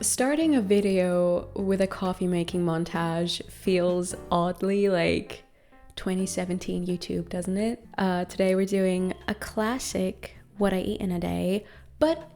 Starting a video with a coffee making montage feels oddly like 2017 YouTube, doesn't it? Today we're doing a classic what I eat in a day, but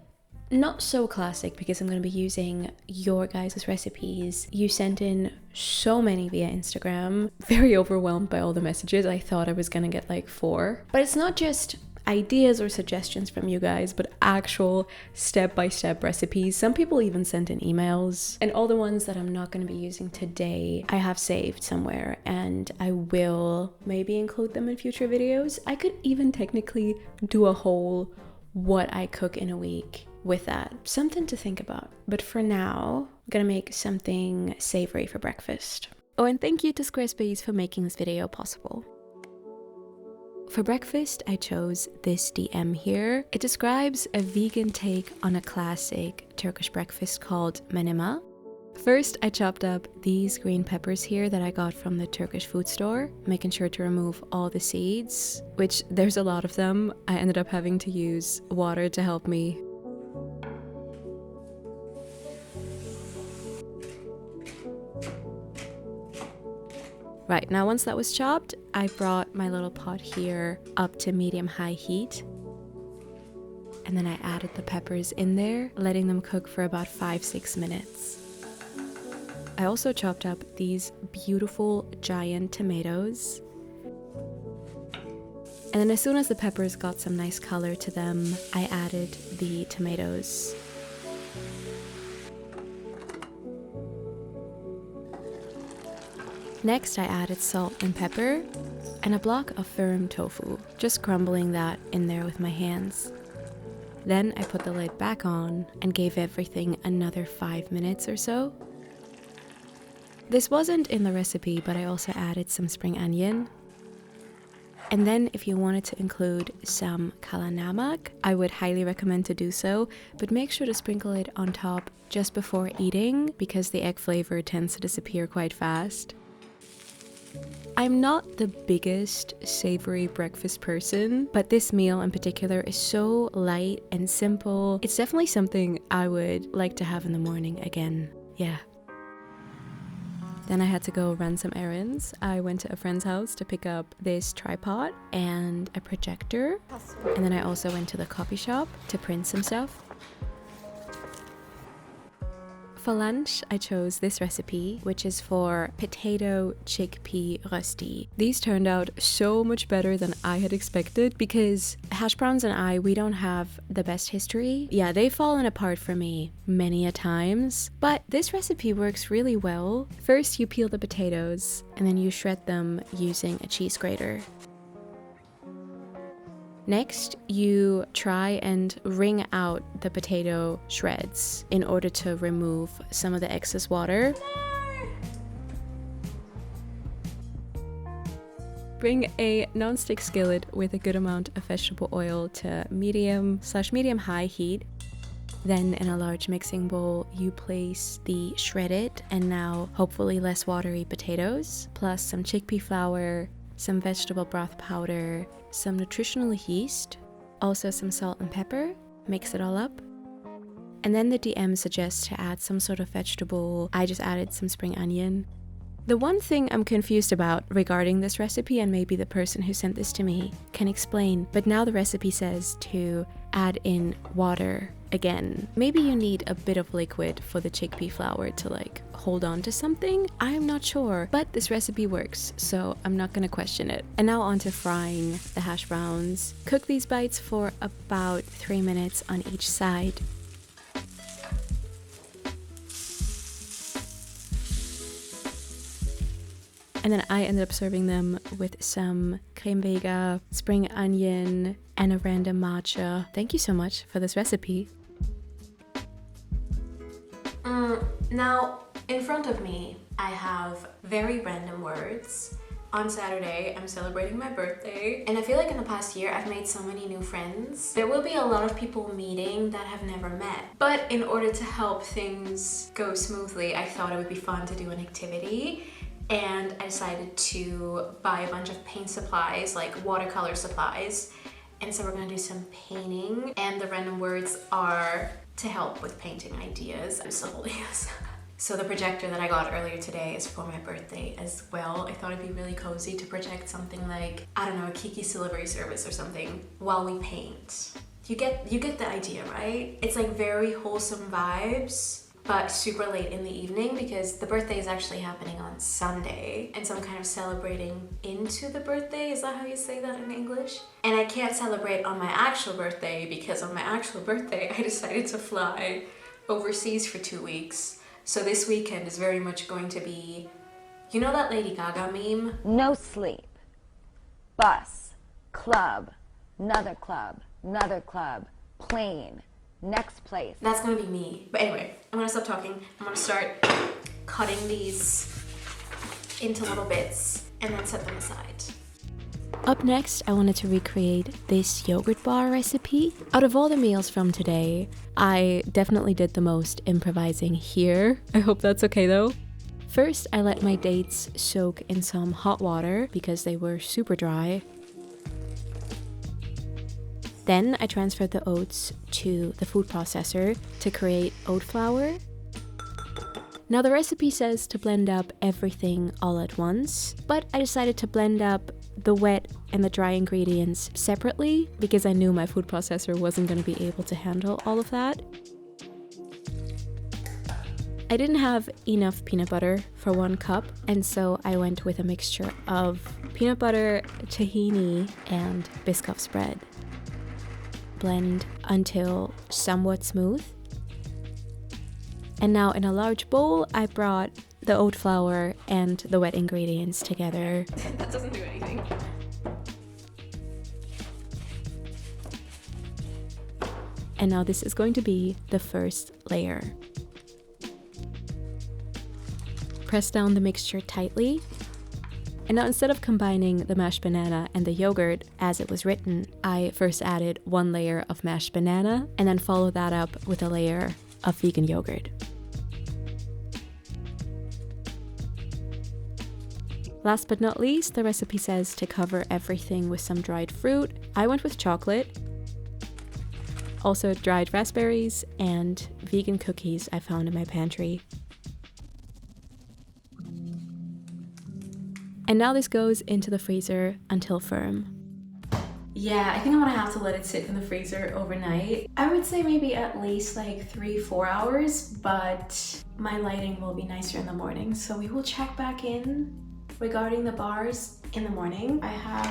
not so classic because I'm going to be using your guys' recipes. You sent in so many via Instagram. Very overwhelmed by all the messages. I thought I was going to get like 4. But it's not just ideas or suggestions from you guys, but actual step-by-step recipes. Some people even sent in emails, and all the ones that I'm not going to be using today I have saved somewhere, and I will maybe include them in future videos. I could even technically do a whole what I cook in a week with that. Something to think about. But for now, I'm gonna make something savory for breakfast. Oh, and thank you to Squarespace for making this video possible. For breakfast, I chose this DM here. It describes a vegan take on a classic Turkish breakfast called menemen. First, I chopped up these green peppers here that I got from the Turkish food store, making sure to remove all the seeds, which there's a lot of them. I ended up having to use water to help me. Right, now once that was chopped, I brought my little pot here up to medium-high heat. And then I added the peppers in there, letting them cook for about 5-6 minutes. I also chopped up these beautiful giant tomatoes. And then as soon as the peppers got some nice color to them, I added the tomatoes. Next, I added salt and pepper and a block of firm tofu, just crumbling that in there with my hands. Then I put the lid back on and gave everything another 5 minutes or so. This wasn't in the recipe, but I also added some spring onion. And then if you wanted to include some kala namak, I would highly recommend to do so, but make sure to sprinkle it on top just before eating because the egg flavor tends to disappear quite fast. I'm not the biggest savory breakfast person, but this meal in particular is so light and simple. It's definitely something I would like to have in the morning again. Yeah. Then I had to go run some errands. I went to a friend's house to pick up this tripod and a projector. And then I also went to the coffee shop to print some stuff. For lunch, I chose this recipe, which is for potato chickpea rösti. These turned out so much better than I had expected because hash browns and we don't have the best history. Yeah, they've fallen apart for me many a times, but this recipe works really well. First, you peel the potatoes and then you shred them using a cheese grater. Next, you try and wring out the potato shreds in order to remove some of the excess water. Bring a non-stick skillet with a good amount of vegetable oil to medium/medium-high heat. Then in a large mixing bowl, you place the shredded and now hopefully less watery potatoes, plus some chickpea flour, some vegetable broth powder, some nutritional yeast, also some salt and pepper. Mix it all up. And then the DM suggests to add some sort of vegetable. I just added some spring onion. The one thing I'm confused about regarding this recipe, and maybe the person who sent this to me can explain, but now the recipe says to add in water again. Maybe you need a bit of liquid for the chickpea flour to like hold on to something. I'm not sure, but this recipe works, so I'm not gonna question it. And now on to frying the hash browns. Cook these bites for about 3 minutes on each side. And then I ended up serving them with some crème vega, spring onion, and a random matcha. Thank you so much for this recipe. Now, in front of me, I have very random words. On Saturday, I'm celebrating my birthday, and I feel like in the past year, I've made so many new friends. There will be a lot of people meeting that have never met. But in order to help things go smoothly, I thought it would be fun to do an activity. And I decided to buy a bunch of paint supplies, like watercolor supplies. And so we're gonna do some painting, and the random words are to help with painting ideas. I'm still holding this. So the projector that I got earlier today is for my birthday as well. I thought it'd be really cozy to project something like, I don't know, a Kiki's delivery service or something while we paint. You get the idea, right? It's like very wholesome vibes, but super late in the evening because the birthday is actually happening on Sunday. And so I'm kind of celebrating into the birthday. Is that how you say that in English? And I can't celebrate on my actual birthday because on my actual birthday, I decided to fly overseas for 2 weeks. So this weekend is very much going to be, you know that Lady Gaga meme? No sleep. Bus. Club. Another club. Another club. Plane. Next place. That's gonna be me. But anyway, I'm gonna stop talking. I'm gonna start cutting these into little bits and then set them aside. Up next, I wanted to recreate this yogurt bar recipe. Out of all the meals from today, I definitely did the most improvising here. I hope that's okay though. First, I let my dates soak in some hot water because they were super dry. Then I transferred the oats to the food processor to create oat flour. Now the recipe says to blend up everything all at once, but I decided to blend up the wet and the dry ingredients separately because I knew my food processor wasn't going to be able to handle all of that. I didn't have enough peanut butter for 1 cup, and so I went with a mixture of peanut butter, tahini, and Biscoff spread. Blend until somewhat smooth. And now in a large bowl, I brought the oat flour and the wet ingredients together. That doesn't do anything. And now this is going to be the first layer. Press down the mixture tightly. And now instead of combining the mashed banana and the yogurt as it was written, I first added 1 layer of mashed banana and then followed that up with a layer of vegan yogurt. Last but not least, the recipe says to cover everything with some dried fruit. I went with chocolate, also dried raspberries and vegan cookies I found in my pantry. And now this goes into the freezer until firm. Yeah, I think I'm gonna have to let it sit in the freezer overnight. I would say maybe at least like 3-4 hours, but my lighting will be nicer in the morning. So we will check back in regarding the bars in the morning. I have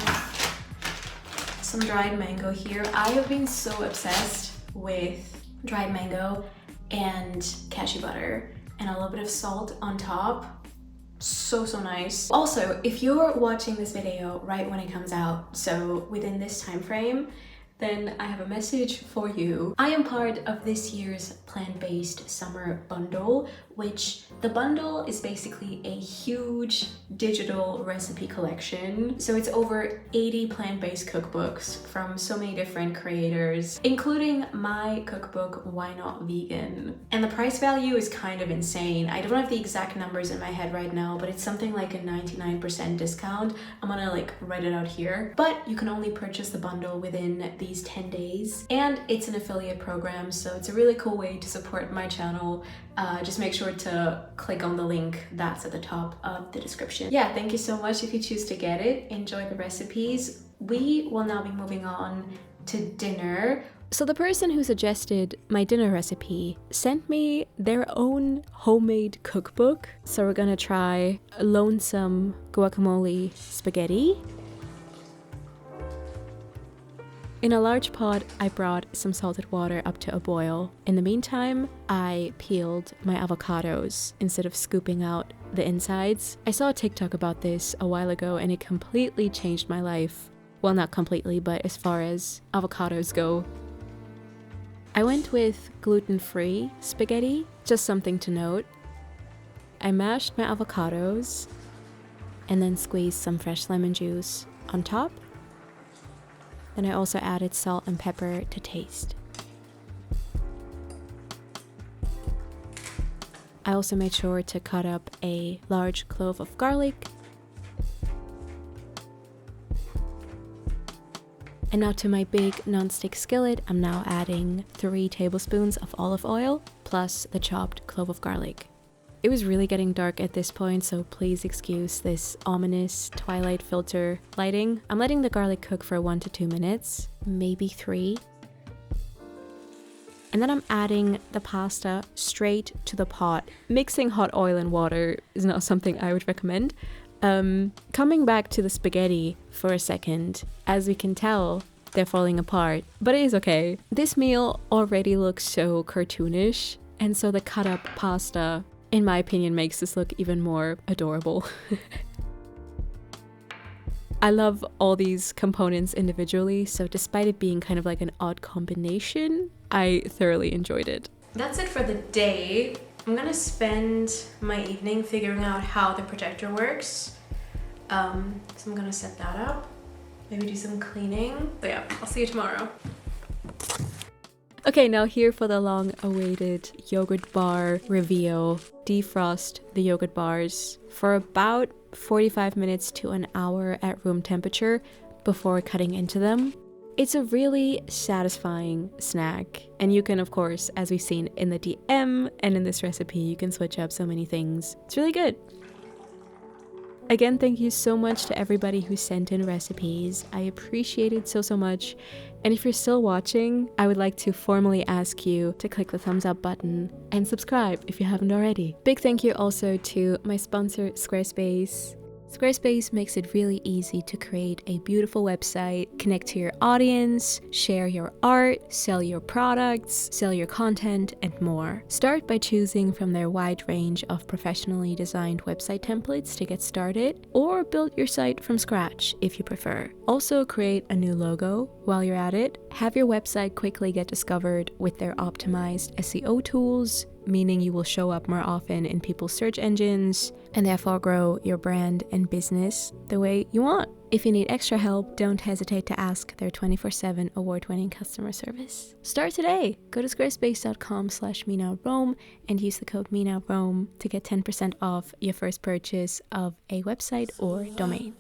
some dried mango here. I have been so obsessed with dried mango and cashew butter and a little bit of salt on top. So nice. Also, if you're watching this video right when it comes out, so within this time frame, then I have a message for you. I am part of this year's plant-based summer bundle, which the bundle is basically a huge digital recipe collection. So it's over 80 plant-based cookbooks from so many different creators, including my cookbook, Why Not Vegan? And the price value is kind of insane. I don't have the exact numbers in my head right now, but it's something like a 99% discount. I'm gonna like write it out here. But you can only purchase the bundle within these 10 days. And it's an affiliate program, so it's a really cool way to support my channel. Just make sure to click on the link that's at the top of the description. Yeah, thank you so much if you choose to get it. Enjoy the recipes. We will now be moving on to dinner. So the person who suggested my dinner recipe sent me their own homemade cookbook. So we're gonna try Lonesome guacamole spaghetti. In a large pot, I brought some salted water up to a boil. In the meantime, I peeled my avocados instead of scooping out the insides. I saw a TikTok about this a while ago and it completely changed my life. Well, not completely, but as far as avocados go. I went with gluten-free spaghetti, just something to note. I mashed my avocados and then squeezed some fresh lemon juice on top. Then I also added salt and pepper to taste. I also made sure to cut up a large clove of garlic And now to my big non-stick skillet, I'm now adding 3 tablespoons of olive oil plus the chopped clove of garlic. It was really getting dark at this point, so please excuse this ominous twilight filter lighting. I'm letting the garlic cook for 1 to 2 minutes, maybe 3. And then I'm adding the pasta straight to the pot. Mixing hot oil and water is not something I would recommend. Coming back to the spaghetti for a second, as we can tell, they're falling apart, but it is okay. This meal already looks so cartoonish, and so the cut up pasta, in my opinion, makes this look even more adorable. I love all these components individually, so despite it being kind of like an odd combination, I thoroughly enjoyed it. That's it for the day. I'm gonna spend my evening figuring out how the projector works. So I'm gonna set that up, maybe do some cleaning. But yeah, I'll see you tomorrow. Okay, now here for the long-awaited yogurt bar reveal. Defrost the yogurt bars for about 45 minutes to an hour at room temperature before cutting into them. It's a really satisfying snack, and you can, of course, as we've seen in the DM and in this recipe, you can switch up so many things. It's really good. Again, thank you so much to everybody who sent in recipes. I appreciate it so much. And if you're still watching, I would like to formally ask you to click the thumbs up button and subscribe if you haven't already. Big thank you also to my sponsor, Squarespace. Squarespace makes it really easy to create a beautiful website, connect to your audience, share your art, sell your products, sell your content, and more. Start by choosing from their wide range of professionally designed website templates to get started, or build your site from scratch if you prefer. Also, create a new logo while you're at it. Have your website quickly get discovered with their optimized SEO tools, meaning you will show up more often in people's search engines and therefore grow your brand and business the way you want. If you need extra help, don't hesitate to ask their 24/7 award-winning customer service. Start today. Go to squarespace.com/MeNowRome and use the code MeNowRome to get 10% off your first purchase of a website or domain.